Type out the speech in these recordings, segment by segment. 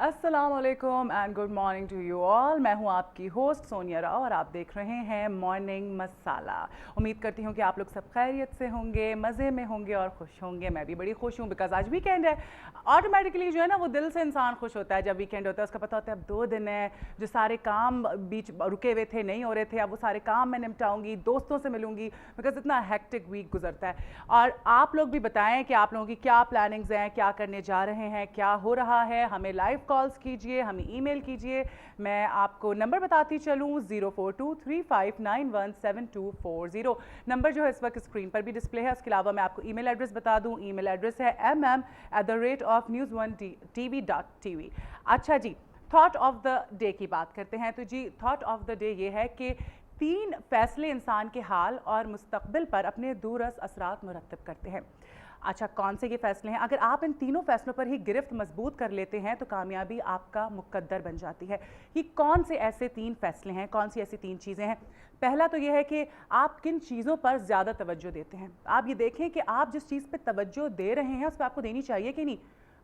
अस्सलाम वालेकुम and good morning to you all. मैं हूं आपकी होस्ट सोनिया राव और आप देख रहे हैं मॉर्निंग मसाला। उम्मीद करती हूं कि आप लोग सब खैरियत से होंगे, मज़े में होंगे और खुश होंगे। मैं भी बड़ी खुश हूं बिकॉज आज वीकेंड है। ऑटोमेटिकली जो है ना वो दिल से इंसान खुश होता है जब वीकेंड होता है। उसका पता होता है अब 2 दिन है, जो सारे काम बीच रुके हुए थे नहीं हो रहे थे, अब वो सारे काम मैं निपटाऊंगी, दोस्तों से मिलूंगी बिकॉज इतना हेक्टिक वीक गुजरता है। और आप लोग भी बताएं कि आप लोगों की क्या प्लानिंग्स हैं, क्या करने जा रहे हैं, क्या हो रहा है। हमें लाइव कॉल्स कीजिए, हमें ईमेल कीजिए। मैं आपको नंबर बताती चलूँ 0423591724 नंबर जो है इस वक्त स्क्रीन पर भी डिस्प्ले है। उसके अलावा मैं आपको ईमेल एड्रेस बता दूँ। ईमेल एड्रेस है mm@news1tv.tv। अच्छा जी, थॉट ऑफ द डे की बात करते हैं। तो जी थॉट ऑफ द डे ये है कि 3 फैसले इंसान के हाल और मुस्तकबिल पर अपने दूरस असरात मुरतब करते हैं। अच्छा, कौन से ये फैसले हैं? अगर आप इन तीनों फैसलों पर ही गिरफ्त मजबूत कर लेते हैं तो कामयाबी आपका मुकद्दर बन जाती है। ये कौन से ऐसे 3 फैसले हैं, कौन सी ऐसी 3 चीज़ें हैं? पहला तो ये है कि आप किन चीज़ों पर ज़्यादा तवज्जो देते हैं। आप ये देखें कि आप जिस चीज़ पे तवज्जो दे रहे हैं उस पर आपको देनी चाहिए कि नहीं।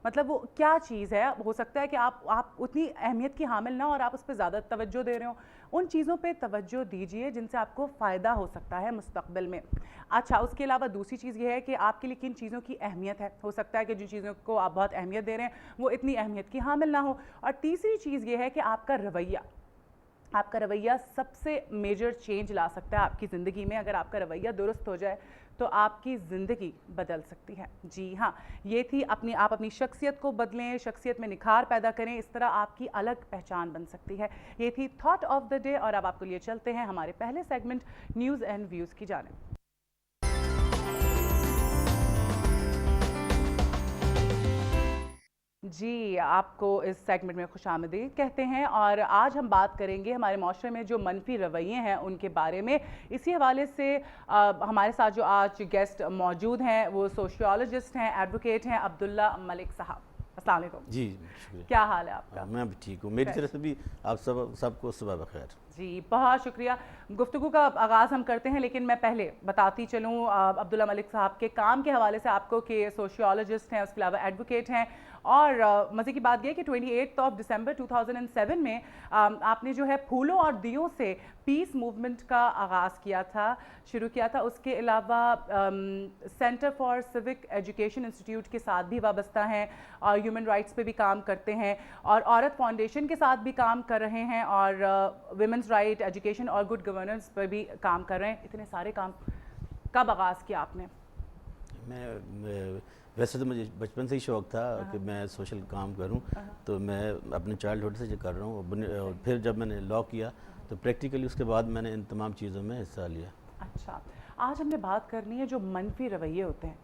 मतलब वो क्या चीज़ है, हो सकता है कि आप उतनी अहमियत की हामिल ना हो और आप उस पर ज़्यादा तवज्जो दे रहे हो। उन चीज़ों पे तवज्जो दीजिए जिनसे आपको फ़ायदा हो सकता है मुस्तकबिल में। अच्छा, उसके अलावा दूसरी चीज़ ये है कि आपके लिए किन चीज़ों की अहमियत है। हो सकता है कि जिन चीज़ों को आप बहुत अहमियत दे रहे हैं वो इतनी अहमियत की हामिल ना हो। और तीसरी चीज़ ये है कि आपका रवैया सबसे मेजर चेंज ला सकता है आपकी ज़िंदगी में। अगर आपका रवैया दुरुस्त हो जाए तो आपकी ज़िंदगी बदल सकती है। जी हाँ, ये थी आप अपनी शख्सियत को बदलें, शख्सियत में निखार पैदा करें, इस तरह आपकी अलग पहचान बन सकती है। ये थी थॉट ऑफ द डे। और अब आपको लिए चलते हैं हमारे पहले सेगमेंट न्यूज़ एंड व्यूज़ की जानिब। जी, आपको इस सेगमेंट में खुशामदीद कहते हैं। और आज हम बात करेंगे हमारे माशरे में जो मनफी रवैये हैं उनके बारे में। इसी हवाले से हमारे साथ जो आज गेस्ट मौजूद हैं वो सोशियोलॉजिस्ट हैं, एडवोकेट हैं, अब्दुल्ला मलिक साहब। अस्सलाम वालेकुम। जी शुक्रिया। क्या हाल है आपका? मैं भी ठीक हूँ, मेरी तरफ से भी आप सबको सुबह बखैर। जी बहुत शुक्रिया। गुफ्तगू का आगाज़ हम करते हैं, लेकिन मैं पहले बताती चलूँ अब्दुल्ला मलिक साहब के काम के हवाले से आपको कि सोशियोलॉजिस्ट हैं, उसके अलावा एडवोकेट हैं। और मज़े की बात यह कि 28 दिसंबर 2007 में आपने जो है फूलों और दियों से पीस मूवमेंट का आगाज़ शुरू किया था। उसके अलावा centre for civic education institute के साथ भी वाबस्ता हैं और ह्यूमन राइट्स पे भी काम करते हैं और औरत फाउंडेशन के साथ भी काम कर रहे हैं और विमेंस राइट, एजुकेशन और गुड गवर्नेंस पर भी काम कर रहे हैं। इतने सारे काम कब आगाज़ किया आपने? मैं वैसे तो मुझे बचपन से ही शौक़ था कि मैं सोशल काम करूं, तो मैं अपने चाइल्डहुड से जो कर रहा हूँ। फिर जब मैंने लॉ किया तो प्रैक्टिकली उसके बाद मैंने इन तमाम चीज़ों में हिस्सा लिया। अच्छा, आज हमने बात करनी है जो मनफी रवैये होते हैं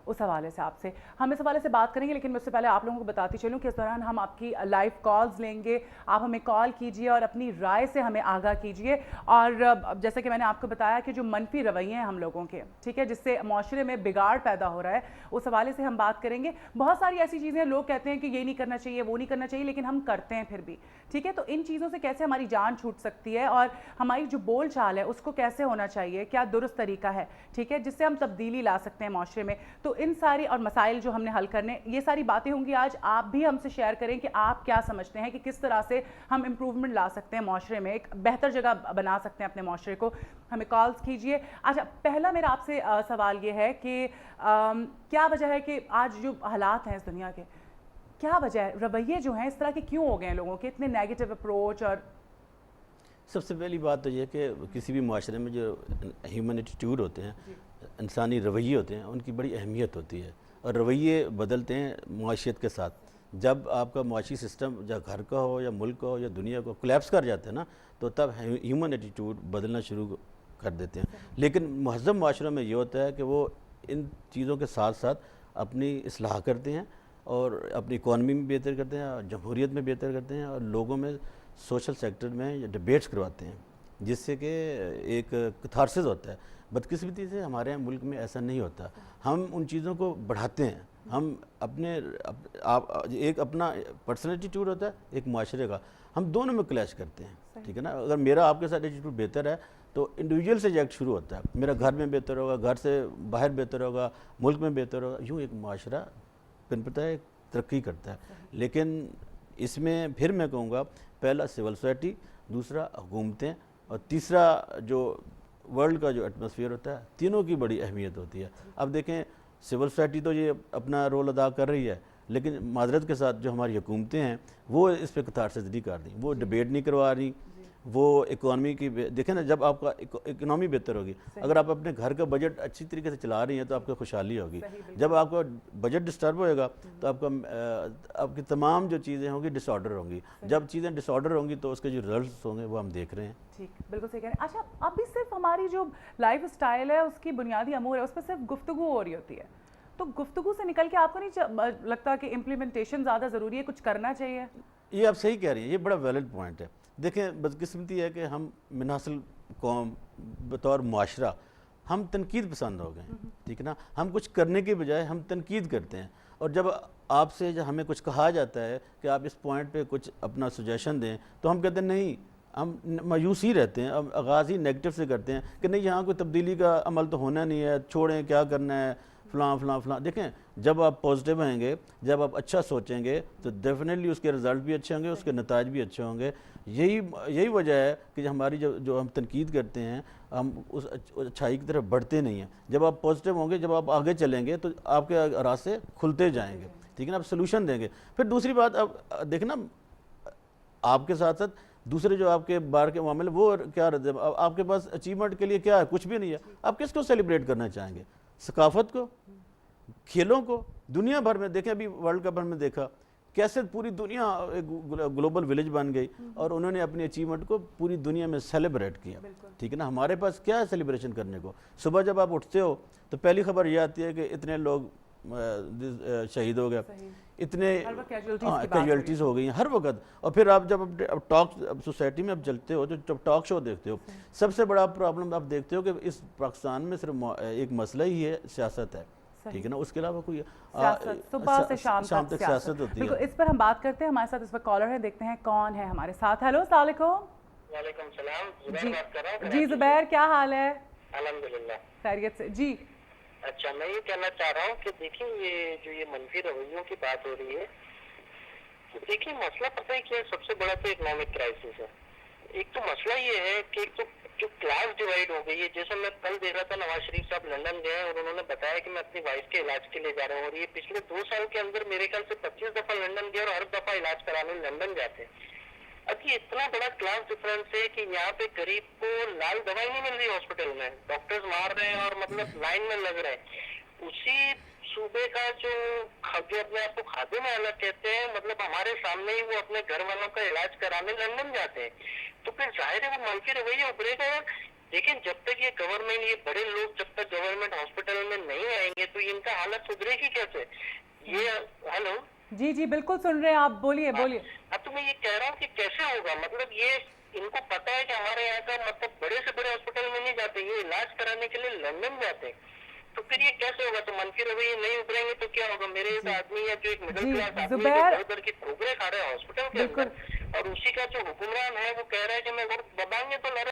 उस हवाले से आपसे हम इस हवाले से बात करेंगे। लेकिन उससे पहले आप लोगों को बताती चलूँ कि इस दौरान हम आपकी लाइव कॉल्स लेंगे। आप हमें कॉल कीजिए और अपनी राय से हमें आगाह कीजिए। और जैसे कि मैंने आपको बताया कि जो मनफी रवैये हैं हम लोगों के, ठीक है, जिससे माशरे में बिगाड़ पैदा हो रहा है, उस हवाले से हम बात करेंगे। बहुत सारी ऐसी चीज़ें लोग कहते हैं कि ये नहीं करना चाहिए, वो नहीं करना चाहिए, लेकिन हम करते हैं फिर भी, ठीक है। तो इन चीज़ों से कैसे हमारी जान छूट सकती है और हमारी जो बोल चाल है उसको कैसे होना चाहिए, क्या दुरुस्त तरीका है, ठीक है, जिससे हम तब्दीली ला सकते हैं माशरे में। तो इन सारी और मसाइल जो हमने हल करने, ये सारी बातें होंगी आज। आप भी हमसे शेयर करें कि आप क्या समझते हैं कि किस तरह से हम इम्प्रूवमेंट ला सकते हैं माशरे में, एक बेहतर जगह बना सकते हैं अपने माशरे को। हमें कॉल्स कीजिए। अच्छा, पहला मेरा आपसे सवाल ये है कि क्या वजह है कि आज जो हालात हैं इस दुनिया के, क्या वजह है, रवैये जो हैं इस तरह के क्यों हो गए हैं लोगों के, इतने नेगेटिव अप्रोच? और सबसे पहली बात तो ये कि किसी भी माशरे में जो ह्यूमन एटीट्यूड होते हैं, इंसानी रवैये होते हैं, उनकी बड़ी अहमियत होती है। और रवैये बदलते हैं माशियत के साथ। जब आपका माशी सिस्टम या घर का हो या मुल्क का हो या दुनिया को कोलैप्स कर जाते हैं ना, तो तब ह्यूमन एटीट्यूड बदलना शुरू कर देते हैं। लेकिन महज़ब माशरों में ये होता है कि वो इन चीज़ों के साथ साथ अपनी इस्लाह करते हैं और अपनी इकॉनमी में बेहतर करते हैं और जमहूरियत में बेहतर करते हैं और लोगों में सोशल सेक्टर में डिबेट्स करवाते हैं, जिससे कि एक कैथारसिस होता है। बदकिस्मती से हमारे यहाँ मुल्क में ऐसा नहीं होता। हम उन चीज़ों को बढ़ाते हैं। हम अपने एक अपना पर्सनल एटीट्यूड होता है, एक माशरे का, हम दोनों में क्लैश करते हैं, ठीक है ना। अगर मेरा आपके साथ एटीट्यूड बेहतर है तो इंडिविजुअल से रिएक्ट शुरू होता है, मेरा घर में बेहतर होगा, घर से बाहर बेहतर होगा, मुल्क में बेहतर होगा, यूँ एक माशरा फिर पता है तरक्की करता है। लेकिन اس میں پھر میں کہوں گا پہلا سول سوسائٹی، دوسرا حکومتیں، اور تیسرا جو ورلڈ کا جو ایٹماسفیئر ہوتا ہے، تینوں کی بڑی اہمیت ہوتی ہے۔ اب دیکھیں سول سوسائٹی تو یہ اپنا رول ادا کر رہی ہے، لیکن معذرت کے ساتھ جو ہماری حکومتیں ہیں وہ اس پہ کتارسز نہیں کر رہی، وہ ڈبیٹ نہیں کروا رہی، وہ اکانومی کی دیکھیں نا، جب آپ کا اکنامی بہتر ہوگی، اگر آپ اپنے گھر کا بجٹ اچھی طریقے سے چلا رہی ہیں تو آپ کو خوشحالی ہوگی۔ جب آپ کا بجٹ ڈسٹرب ہوئے گا تو آپ کی تمام جو چیزیں ہوں گی ڈس آرڈر ہوں گی، جب چیزیں ڈس آرڈر ہوں گی تو اس کے جو رزلٹس ہوں گے وہ ہم دیکھ رہے ہیں۔ ٹھیک، بالکل صحیح کہہ رہے ہیں۔ اچھا، ابھی صرف ہماری جو لائف اسٹائل ہے اس کی بنیادی امور ہے، اس پہ صرف گفتگو ہو رہی ہوتی ہے، تو گفتگو سے نکل کے آپ کو نہیں لگتا کہ امپلیمنٹیشن زیادہ ضروری ہے، کچھ کرنا چاہیے؟ یہ آپ صحیح کہہ رہی ہیں، یہ بڑا ویلڈ پوائنٹ ہے۔ دیکھیں بدقسمتی ہے کہ ہم منحصل قوم بطور معاشرہ ہم تنقید پسند ہو گئے ہیں، ٹھیک ہے نا، ہم کچھ کرنے کے بجائے ہم تنقید کرتے ہیں، اور جب آپ سے ہمیں کچھ کہا جاتا ہے کہ آپ اس پوائنٹ پہ کچھ اپنا سجیشن دیں تو ہم کہتے ہیں نہیں، ہم مایوس ہی رہتے ہیں، اب آغاز ہی نیگیٹو سے کرتے ہیں کہ نہیں یہاں کوئی تبدیلی کا عمل تو ہونا نہیں ہے، چھوڑیں کیا کرنا ہے، فلاں فلاں فلاں۔ دیکھیں جب آپ پازیٹیو ہیں گے، جب آپ اچھا سوچیں گے تو ڈیفینیٹلی اس کے رزلٹ بھی اچھے ہوں گے، اس کے نتائج بھی اچھے ہوں گے۔ یہی وجہ ہے کہ ہماری جو ہم تنقید کرتے ہیں ہم اس اچھائی کی طرف بڑھتے نہیں ہیں۔ جب آپ پازیٹیو ہوں گے، جب آپ آگے چلیں گے تو آپ کے راستے کھلتے جائیں گے، ٹھیک ہے نا، آپ سلوشن دیں گے۔ پھر دوسری بات، اب دیکھیں نا، آپ کے ساتھ ساتھ دوسرے جو آپ کے باہر کے معاملے وہ کیا رہتے ہیں، آپ کے پاس اچیومنٹ کے لیے کیا ہے، کچھ بھی نہیں ہے، آپ کس کو سیلیبریٹ کرنا چاہیں گے؟ ثقافت کو، کھیلوں کو؟ دنیا بھر میں دیکھیں، ابھی ورلڈ کپ میں دیکھا کیسے پوری دنیا ایک گلوبل ولیج بن گئی اور انہوں نے اپنی اچیومنٹ کو پوری دنیا میں سیلیبریٹ کیا، ٹھیک ہے نا۔ ہمارے پاس کیا ہے سیلیبریشن کرنے کو؟ صبح جب آپ اٹھتے ہو تو پہلی خبر یہ آتی ہے کہ اتنے لوگ شہید ہو گئے، اتنے کیجویلٹیز ہو گئی ہیں ہر وقت۔ اور پھر آپ جب ٹاک سوسائٹی میں اب چلتے ہو، جب ٹاک شو دیکھتے ہو، سب سے بڑا پرابلم آپ دیکھتے ہو کہ اس پاکستان میں صرف ایک مسئلہ ہی ہے، سیاست ہے، ٹھیک ہے نا، اس کے علاوہ کوئی صبح سے شام تک سیاست ہوتی ہے۔ بالکل، اس پر ہم بات کرتے ہیں۔ ہمارے ساتھ اس وقت کالر ہے، دیکھتے ہیں کون ہے ہمارے ساتھ۔ ہیلو، السلام علیکم۔ وعلیکم السلام، زبیر بات کر رہا ہوں۔ جی زبیر، کیا حال ہے؟ الحمدللہ خیریت سے جی۔ اچھا، میں یہ کہنا چاہ رہا ہوں کہ دیکھیں یہ منفی رویوں کی بات ہو رہی ہے، دیکھیں مسئلہ پتہ ہے کیا، سب سے بڑا تو اکنامک کرائسس ہے۔ ایک تو مسئلہ یہ ہے کہ ایک تو جو کلاس ڈیوائڈ ہو گئی ہے، جیسے میں کل دیکھ رہا تھا نواز شریف صاحب لندن گئے اور انہوں نے بتایا کہ میں اپنی وائف کے علاج کے لیے جا رہا ہوں، اور یہ پچھلے 2 سال کے اندر میرے خیال سے 25 دفعہ لندن گئے اور ہر دفعہ علاج کرانے لندن جاتے ہیں۔ اب یہ اتنا بڑا کلاس ڈفرینس ہے کہ یہاں پہ غریب کو لال دوائی نہیں مل رہی ہاسپٹل میں، ڈاکٹرز مار رہے ہیں اور مطلب لائن میں لگ رہے ہیں۔ اسی صوبے کا جو اپنے آپ کو خادم اعلیٰ کہتے ہیں، مطلب ہمارے سامنے ہی وہ اپنے گھر والوں کا علاج کرانے لندن جاتے ہیں، تو پھر ظاہر ہے وہ منفی رویہ ابھرے گا۔ لیکن جب تک یہ گورنمنٹ، یہ بڑے لوگ جب تک گورنمنٹ ہاسپٹل میں نہیں آئیں گے تو ان کا حالت سدھرے گی کیسے؟ ہیلو جی جی بالکل سن رہے ہیں آپ، بولیے بولیے۔ اب تو میں یہ کہہ رہا ہوں کہ کیسے ہوگا، مطلب یہ ان کو پتا ہے کہ ہمارے یہاں کا مطلب بڑے سے بڑے ہاسپٹل میں نہیں جاتے، یہ علاج کرانے کے لیے لندن جاتے ہیں، تو پھر یہ کیسے ہوگا؟ تو منفی رویے نہیں ابھریں گے تو کیا ہوگا؟ میرے آدمی یا جو ایک مڈل کلاس آدمی ہے جو گھر کی ٹھوکریں کھا رہے ہیں ہاسپٹل کے اندر، اور اسی کا جو حکمران ہے وہ کہہ رہا ہے کہ میں ووٹ دبائیں گے تو